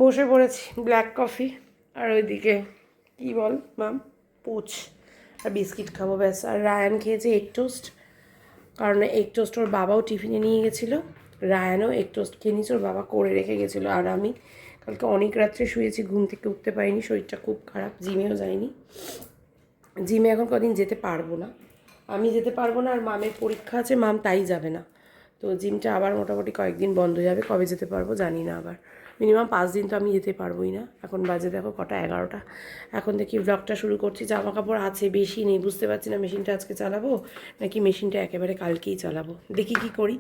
বসে পড়েছি, black coffee আর ওইদিকে কী বল মাম, পোচ আর বিস্কিট খাবো ব্যাস। আর রায়ান খেয়েছে এগ টোস্ট, কারণ এগ টোস্ট ওর বাবাও টিফিনে নিয়ে গেছিলো। রায়ানও এগ টোস্ট খেয়ে নিয়েছে, ওর বাবা করে রেখে গেছিলো। আর আমি কালকে অনেক রাত্রে শুয়েছি, ঘুম থেকে উঠতে পারিনি, শরীরটা খুব খারাপ, জিমেও যাইনি। জিমে এখন কদিন যেতে পারবো না, আমি যেতে পারবো না, আর মামের পরীক্ষা আছে, মাম তাই যাবে না। তো জিমটা আবার মোটামুটি কয়েকদিন বন্ধ হয়ে যাবে, কবে যেতে পারবো জানি না। আবার মিনিমাম 5 দিন তো আমি যেতে পারবোই না। এখন বাজে দেখো কটা, 11টা। এখন দেখি ব্লগটা শুরু করছি। জামা কাপড় আছে, বেশি নেই, বুঝতে পারছি না মেশিনটা আজকে চালাবো নাকি মেশিনটা একেবারে কালকেই চালাবো, দেখি কি করি।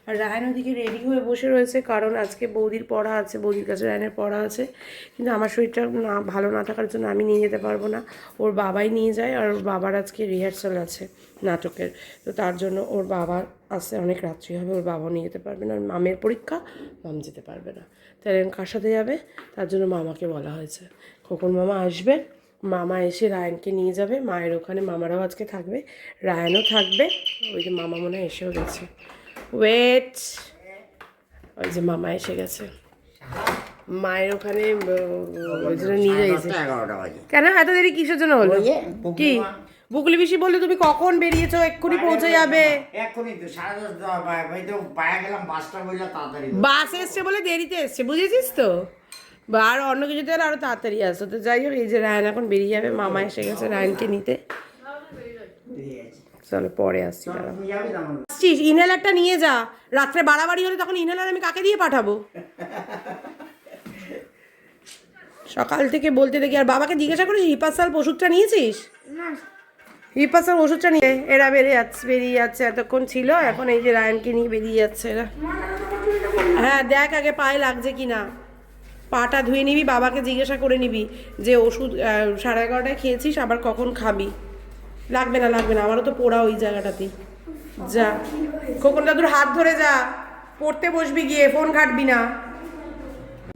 আর রায়ন ওদিকে রেডি হয়ে বসে রয়েছে, কারণ আজকে বৌদির পড়া আছে, বৌদির কাছে রায়নের পড়া আছে। কিন্তু আমার শরীরটা না ভালো না থাকার জন্য আমি নিয়ে যেতে পারবো না, ওর বাবাই নিয়ে যায়। আর ওর বাবার আজকে রিহার্সাল আছে নাটকের, তো তার জন্য ওর বাবা আসতে অনেক রাত্রি হবে, ওর বাবাও নিয়ে যেতে পারবে না। আর মামের পরীক্ষা, মাম যেতে পারবে না। তাই কার সাথে যাবে, তার জন্য মামাকে বলা হয়েছে। খোকন মামা আসবে, মামা এসে রায়ানকে নিয়ে যাবে, মায়ের ওখানে মামারাও আজকে থাকবে, রায়ানও থাকবে। ওই যে মামা মনে হয় এসেও গেছে, ওয়েট, ওই যে মামা এসে গেছে। মায়ের ওখানে ওই জন্য নিয়ে যাইছে। কেন এত দেরি কিসের জন্য হলো? কি বুকলি পিসি বললে তুমি কখন বেরিয়েছো? এক্ষুনি পৌঁছে যাবে। বাস এসছে বলে দেরিতে এসছে, বুঝেছিস তো? বা আর অন্য কিছুতে আরো তাড়াতাড়ি আসতো। তো যাই হোক, এই যে রায়ন এখন বেরিয়ে যাবে, মামা এসে গেছে রায়নকে নিতে। চলো পরে আসছি, দাঁড়া আসছিস, ইনহেলারটা নিয়ে যা। রাত্রে বাড়াবাড়ি হলে তখন ইনহেলার আমি কাকে দিয়ে পাঠাবো? সকাল থেকে বলতে দেখি। আর বাবাকে জিজ্ঞাসা করিস হিপাসাল ওষুধটা নিয়েছিস? হিপাসাল ওষুধটা নিয়ে এরা বেরিয়ে যাচ্ছে, এতক্ষণ ছিল, এখন এই যে রায়ানকে নিয়ে বেরিয়ে যাচ্ছে এরা। হ্যাঁ দেখ আগে পায়ে লাগছে কি না, পাটা ধুয়ে নিবি, বাবাকে জিজ্ঞাসা করে নিবি যে ওষুধ 11:30টায় খেয়েছিস, আবার কখন খাবি। লাগবে না লাগবে না, আমারও তো পোড়া ওই জায়গাটাতেই। যা খোকন দাদুর হাত ধরে যা, পড়তে বসবি গিয়ে, ফোন ঘাটবি না।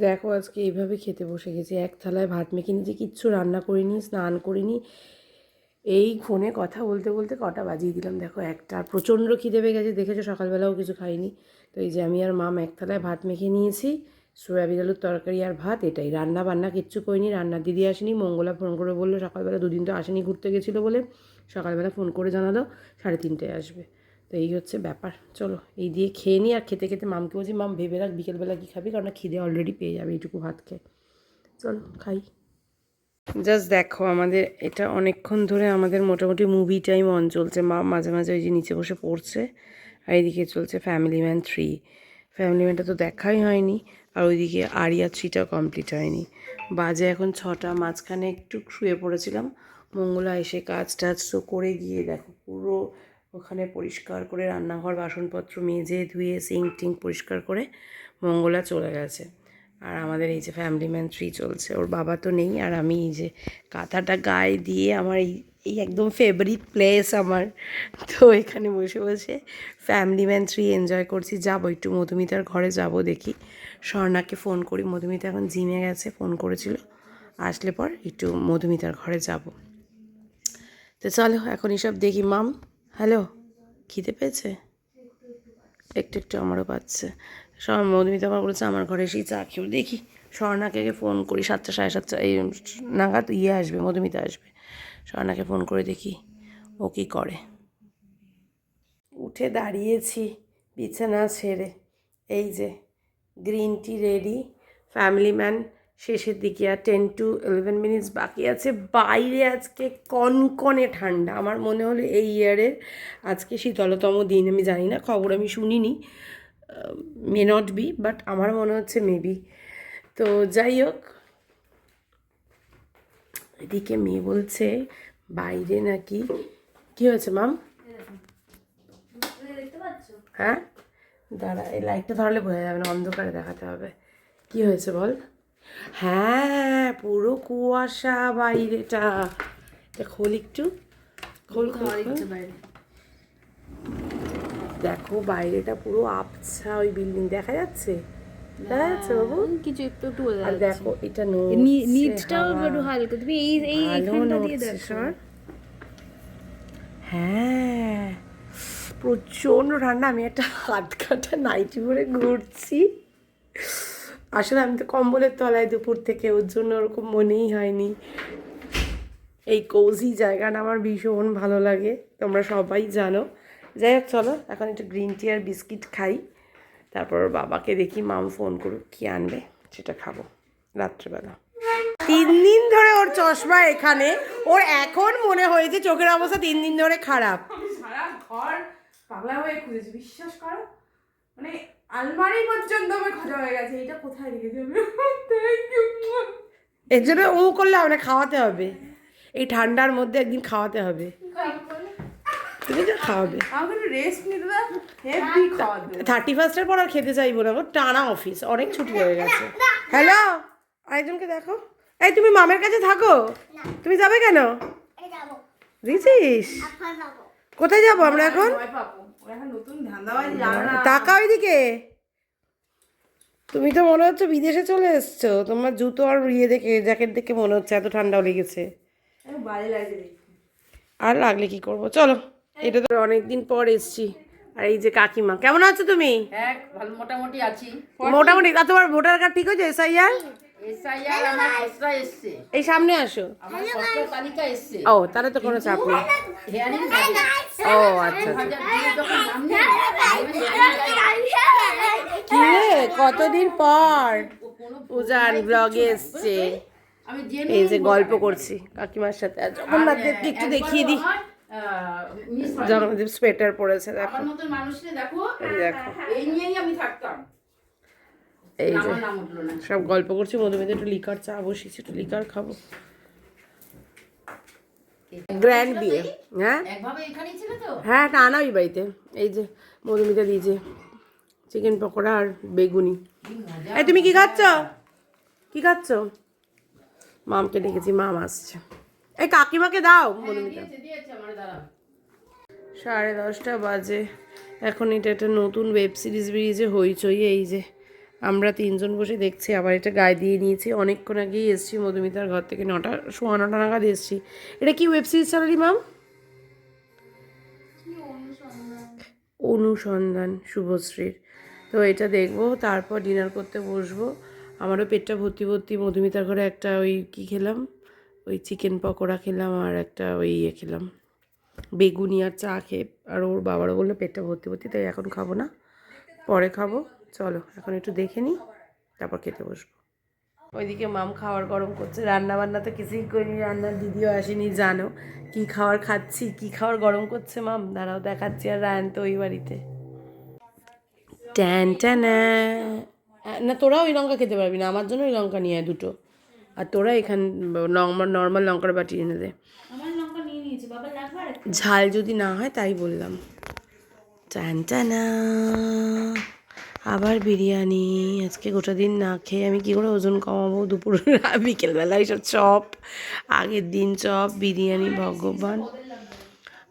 দেখো আজকে এইভাবে খেতে বসে গেছি, এক থালায় ভাত মেখে নিয়েছি, কিচ্ছু রান্না করিনি, স্নান করিনি। এই ফোনে কথা বলতে বলতে কটা বাজিয়ে দিলাম দেখো, একটা। আর প্রচণ্ড খিদে পেয়ে গেছে, দেখেছো সকালবেলাও কিছু খাইনি। তো এই যে আমি আর মাম এক থালায় ভাত মেখে নিয়েছি, সয়াবিন আলুর তরকারি আর ভাত, এটাই। রান্না বান্না কিচ্ছু করিনি, রান্নার দিদি আসেনি। মঙ্গলা ফোন করে বললো সকালবেলা, দুদিন তো আসেনি, ঘুরতে গেছিলো বলে, সকালবেলা ফোন করে জানালো 3:30টায় আসবে। তো এই হচ্ছে ব্যাপার। চলো এই দিয়ে খেয়ে নিই। আর খেতে খেতে মামকে বলছি, মাম ভেবে রাখ বিকেলবেলা কী খাবি, কারণ খিদে অলরেডি পেয়ে যাবে এইটুকু ভাত খেয়ে। চলো খাই। জাস্ট দেখো আমাদের এটা অনেকক্ষণ ধরে আমাদের মোটামুটি মুভি টাইম অন চলছে। মা মাঝে মাঝে ওই যে নিচে বসে পড়ছে, আর এইদিকে চলছে ফ্যামিলি ম্যান 3। ফ্যামিলি ম্যানটা তো দেখাই হয়নি, আর ওইদিকে আরিয়া 3টাও কমপ্লিট হয়নি। বাজে এখন 6টা, মাঝখানে একটু শুয়ে পড়েছিলাম। মঙ্গলা এসে কাজ টাজ তো করে গিয়ে দেখো পুরো ওখানে পরিষ্কার করে রান্নাঘর বাসনপত্র মেজে ধুয়ে সিঙ্ক টিঙ্ক পরিষ্কার করে মঙ্গলা চলে গেছে। আর আমাদের এই যে ফ্যামিলি ম্যান 3 চলছে, ওর বাবা তো নেই। আর আমি এই যে কাঁথাটা গায়ে দিয়ে, আমার এই একদম ফেভারিট প্লেস আমার, তো এখানে বসে বসে ফ্যামিলি ম্যান 3 এনজয় করছি। যাবো একটু মধুমিতার ঘরে যাব, দেখি স্বর্ণাকে ফোন করি। মধুমিতা এখন জিমে গেছে, ফোন করেছিল, আসলে পর একটু মধুমিতার ঘরে যাব। তো চলো এখন এসব দেখি। মাম হ্যালো, খিদে পেয়েছে? একটু একটু আমারও পাচ্ছে। মধুমিতা আবার বলেছে আমার ঘরে এসেই চা খেয়েও, দেখি স্বর্ণাকে ফোন করি। 7টা 7:30 এই নাগাদ আসবে, মধুমিতা আসবে। স্বর্ণাকে ফোন করে দেখি ও কী করে। উঠে দাঁড়িয়েছি বিছানা ছেড়ে, এই যে green tea ready. Family man শেষের দিকে, আর 10 to 11 মিনিটস বাকি আছে। বাইরে আজকে কনকনে ঠান্ডা, আমার মনে হলো এই ইয়ারের আজকে শীতলতম দিন। আমি জানি না, খবর আমি শুনিনি, মে নট বি, বাট আমার মনে হচ্ছে মেবি। তো যাই হোক, এদিকে মেয়ে বলছে বাইরে নাকি, কি হয়েছে মাম? হ্যাঁ দাঁড়া, এই লাইটটা ধরালে বোঝা যাবে না, অন্ধকারে দেখাতে হবে। কি হয়েছে বল? হ্যাঁ পুরো কুয়াশা বাইরেটা, খোল একটু, খোল খোল। দেখো বাইরেটা পুরো আবছা, ওই বিল্ডিং দেখা যাচ্ছে, দেখা যাচ্ছে বাবু? কিছু একটু একটু আর দেখো এটা নিচটাও একটু হালকা, তুমি এই এইখানটা দিয়ে দেখো। হ্যাঁ প্রচণ্ড ঠান্ডা। আমি একটা হাত কাটা নাইটি পরে ঘুরছি, আসলে আমি তো কম্বলের তলায় দুপুর থেকে, ওর জন্য ওরকম মনেই হয়নি। এই কোজি জায়গাটা আমার ভীষণ ভালো লাগে, তোমরা সবাই জানো। যাই হোক চলো এখন একটু গ্রিন টি আর বিস্কিট খাই, তারপর ওর বাবাকে দেখি মাম ফোন করুক কি আনবে সেটা খাবো রাত্রেবেলা। 3 দিন ধরে ওর চশমা এখানে, ওর এখন মনে হয়েছে চোখের অবস্থা 3 দিন ধরে খারাপ। সারা ঘর পাগলা হয়ে খুঁজেছি, বিশ্বাস করো, মানে আলমারি পর্যন্ত আমার খোঁজা হয়ে গেছে, এটা কোথায় রেখেছি আমি। Thank you. এর জন্য ও করলে হবে না, খাওয়াতে হবে, এই ঠান্ডার মধ্যে একদিন খাওয়াতে হবে। তুমি যা খাওয়াবে, আমাকে একটু রেস্ট নিতে দাও, হেভি খাওয়া দেবো। 31st পর আর খেতে চাইবো না, ওর টানা অফিস, অনেক ছুটি হয়ে গেছে। হ্যালো, আরেকজনকে দেখো। এই তুমি মামের কাছে থাকো, তুমি যাবে কেন? দিয়েছিস? কোথায় যাবো আমরা এখন? ভয় পাবো, ও এখন নতুন ধান্দাবাজি জানো না। টাকা ওইদিকে, তুমি তো মনে হচ্ছে বিদেশে চলে এসছো, তোমার জুতো আর ইয়ে দেখে, জ্যাকেট দেখে মনে হচ্ছে এত ঠান্ডাও লেগেছে। একটু বাজে লাগছে দেখতে। আর লাগলে কি করবো, চলো। এটা তো অনেকদিন পর এসছি। আর এই যে কাকিমা, কেমন আছো তুমি? হ্যাঁ ভালো মোটামুটি আছি। মোটামুটি। আর তোমার ভোটার কার্ড ঠিক হয়েছে? এসআইআর এসআইআর আমার খসড়া এসছে, এই সামনে আসো। আমার খসড়া তালিকা এসছে। ও তাহলে তো কোনো চাপ নেই। হিয়ারিং ও আচ্ছা আচ্ছা। 2002 যখন নাম নেই, কি রে, কতদিন পর উজান ব্লগে এসছে। আমি জেনে এই যে গল্প করছি কাকিমার সাথে। আর জগন্নাথদেবকে একটু দেখিয়ে দিই। জগন্নাথদেব সোয়েটার পরেছে, দেখো। আমার মতন মানুষকে দেখো, এই দেখো, এই নিয়েই আমি থাকতাম। এই যে আমার নাম উঠলো না। সব গল্প করছি। মধুমিতে একটু লিকার চা বসিয়েছি, একটু লিকার খাবো। গ্র্যান্ড বিয়ে, হ্যাঁ একভাবে এখানেই ছিল তো। হ্যাঁ, টা আনা ওই বাড়িতে। এই যে মধুমিতা দিয়েছে চিকেন পকোড়া আর বেগুনি। এই তুমি কি খাচ্ছ? কি খাচ্ছ? মামকে ডেকেছি, মাম আসছে। এই কাকিমাকে দাও মধুমিতা। দিয়েছে আমার দ্বারা। 10:30 বাজে। এখন এটা একটা নতুন ওয়েব সিরিজ বেরিয়েছে হইচই। এই যে আমরা 3 জন বসে দেখছি, আবার এটা গায়ে দিয়ে নিয়েছি। অনেকক্ষণ আগেই এসেছি মধুমিতার ঘর থেকে, 9টা 9:15 নাগাদ এসেছি। এটা কি ওয়েব সিরিজ চালালি মাম? অনুসন্ধান, শুভশ্রীর। তো এটা দেখবো, তারপর ডিনার করতে বসবো। আমারও পেটটা ভর্তি ভর্তি। মধুমিতার ঘরে একটা ওই কী খেলাম, ওই চিকেন পকোড়া খেলাম, আর একটা ওই ইয়ে খেলাম বেগুনি আর চা খেয়ে। আর ওর বাবারও বললো পেটটা ভর্তি ভর্তি, তাই এখন খাবো না, পরে খাবো। চলো এখন একটু দেখে নিই, তারপর খেতে বসবো। ওইদিকে মাম খাবার গরম করছে। রান্না বান্না তো কিছুই করিনি, রান্নার দিদিও আসেনি, জানো কি খাবার খাচ্ছি, কি খাবার গরম করছে মাম, দাঁড়াও দেখাচ্ছি। আর রায়ন তো ওই বাড়িতে। Tan tan. না তোরা ওই লঙ্কা খেতে পারবি না, আমার জন্য ওই লঙ্কা নিয়ে আয় 2টো। আর তোরা এখান নর্মাল লঙ্কার বাটি এনে দে। আমার লঙ্কা নিয়ে নিয়েছি, বাবা লাগবে আর একটু? ঝাল যদি না হয় তাই বললাম। টান টানা, আবার বিরিয়ানি। আজকে গোটা দিন না খেয়ে আমি কী করে ওজন কমাবো? দুপুর বিকেলবেলা এইসব চপ, আগের দিন চপ, বিরিয়ানি, ভগবান।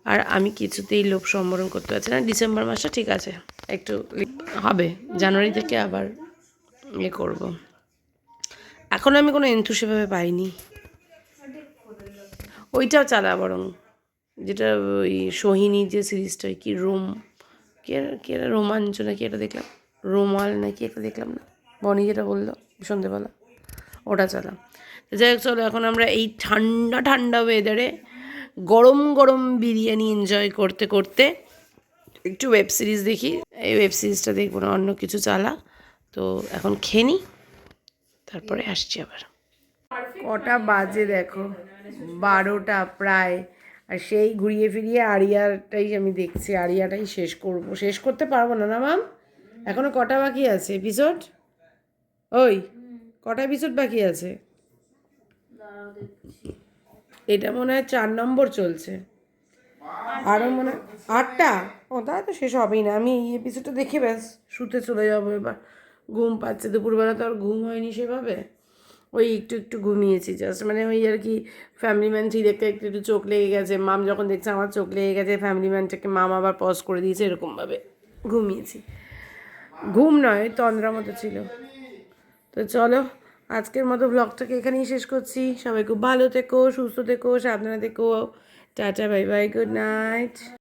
আর আমি কিছুতেই লোভ সম্বরণ করতে পারছি না। ডিসেম্বর মাসটা ঠিক আছে, একটু হবে, জানুয়ারি থেকে আবার ইয়ে করবো। এখন আমি কোনো এন্থু সেভাবে পাইনি। ওইটাও চালা বরং, যেটা ওই সোহিনী যে সিরিজটা, কি কি একটা রোমাঞ্চ নাকি এটা দেখলাম, রোমাল নাকি একটা দেখলাম না, বনি যেটা বললো সন্ধ্যেবেলা, ওটা চালা। যাই হোক চলো, এখন আমরা এই ঠান্ডা ঠান্ডা ওয়েদারে গরম গরম বিরিয়ানি এনজয় করতে করতে একটু ওয়েব সিরিজ দেখি। এই ওয়েব সিরিজটা দেখবো না, অন্য কিছু চালা। তো এখন খেয়ে নিই, তারপরে আসছি আবার। কটা বাজে দেখো, 12টা প্রায়। আর সেই ঘুরিয়ে ফিরিয়ে আরিয়াটাই আমি দেখছি, আরিয়াটাই শেষ করতে পারবো না, না মাম? এখনো কটা বাকি আছে এপিসোড? ওই কটা এপিসোড বাকি আছে? এটা মনে হয় 4 নম্বর চলছে, আরও মনে হয় 8টা। ও তাহলে তো শেষ হবেই না। আমি এই এপিসোডটা দেখে ব্যাস শুতে চলে যাবো এবার। ঘুম পাচ্ছে, দুপুরবেলা তো আর ঘুম হয়নি সেভাবে, ওই একটু ঘুমিয়েছি জাস্ট, মানে ওই আর কি। ফ্যামিলি ম্যান 3 দেখতে একটু চোখ লেগে গেছে। মাম যখন দেখছে আমার চোখ লেগে গেছে, ফ্যামিলি ম্যানটাকে মাম আবার পজ করে দিয়েছে, এরকমভাবে ঘুমিয়েছি। ঘুম নয়, তন্দ্রা মতো ছিল। তো চলো আজকের মতো ব্লগটাকে এখানেই শেষ করছি। সবাই খুব ভালো থেকো, সুস্থ থেকো, সাবধানে থেকো। Tata, bye bye, good night.